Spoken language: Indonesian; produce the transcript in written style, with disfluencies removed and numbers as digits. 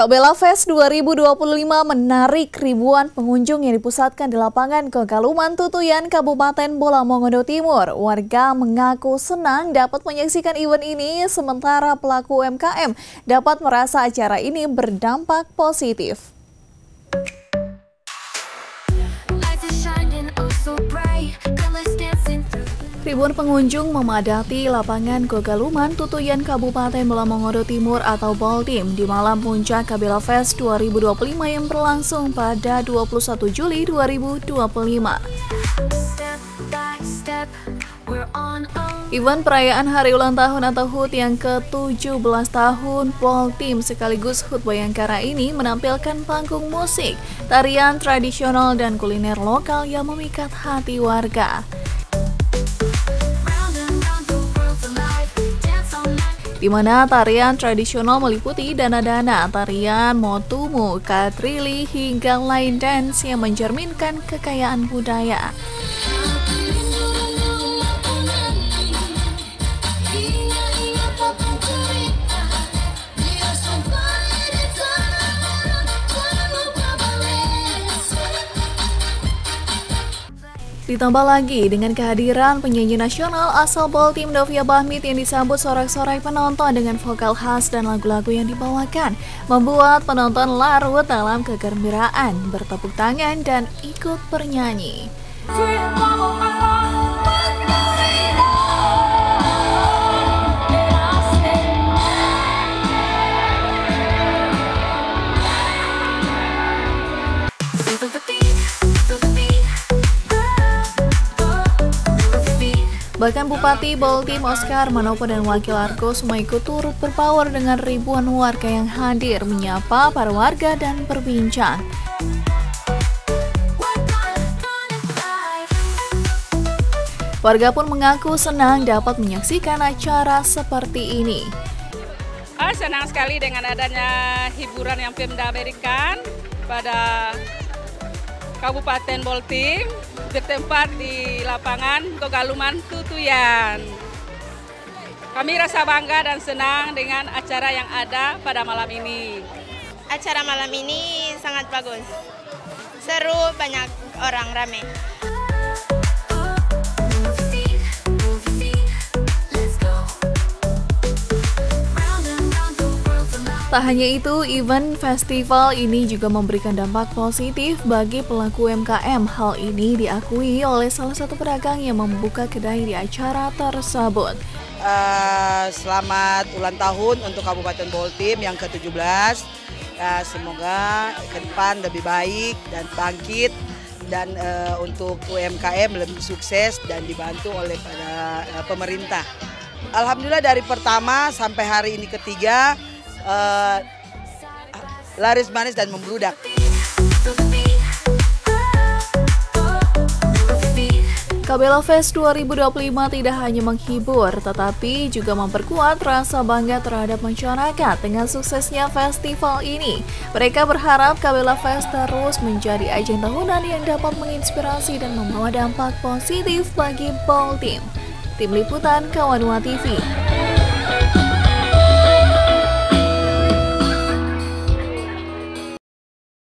Kabela Fest 2025 menarik ribuan pengunjung yang dipusatkan di lapangan Kogaluman Tutuyan, Kabupaten Bola Mongondo Timur. Warga mengaku senang dapat menyaksikan event ini, sementara pelaku UMKM dapat merasa acara ini berdampak positif. Ribuan pengunjung memadati lapangan Kogaluman Tutuyan, Kabupaten Bola Mongondo Timur atau Boltim di malam puncak Kabela Fest 2025 yang berlangsung pada 21 Juli 2025. Event perayaan hari ulang tahun atau HUT yang ke-17 tahun Boltim sekaligus HUT Bayangkara ini menampilkan panggung musik, tarian tradisional dan kuliner lokal yang memikat hati warga. Di mana tarian tradisional meliputi dana-dana, tarian motumu, katrili, hingga line dance yang mencerminkan kekayaan budaya. Ditambah lagi dengan kehadiran penyanyi nasional asal Boltim Dovia Bahmit yang disambut sorak-sorai penonton dengan vokal khas dan lagu-lagu yang dibawakan, membuat penonton larut dalam kegembiraan, bertepuk tangan dan ikut bernyanyi. Bahkan Bupati Boltim Oscar Manopo dan Wakil Argo semua ikut turut berbaur dengan ribuan warga yang hadir menyapa para warga dan berbincang. Warga pun mengaku senang dapat menyaksikan acara seperti ini. Senang sekali dengan adanya hiburan yang Pemda berikan pada Kabupaten Boltim, bertempat di lapangan Kogaluman Tutuyan. Kami rasa bangga dan senang dengan acara yang ada pada malam ini. Acara malam ini sangat bagus, seru, banyak orang ramai. Tak hanya itu, event festival ini juga memberikan dampak positif bagi pelaku UMKM. Hal ini diakui oleh salah satu pedagang yang membuka kedai di acara tersebut. Selamat ulang tahun untuk Kabupaten Boltim yang ke-17. Semoga ke depan lebih baik dan bangkit, dan untuk UMKM lebih sukses dan dibantu oleh pemerintah. Alhamdulillah dari pertama sampai hari ini ketiga, laris manis dan membludak. Kabela Fest 2025 tidak hanya menghibur, tetapi juga memperkuat rasa bangga terhadap masyarakat dengan suksesnya festival ini. Mereka berharap Kabela Fest terus menjadi ajang tahunan yang dapat menginspirasi dan membawa dampak positif bagi Boltim. Tim Liputan Kawanua TV.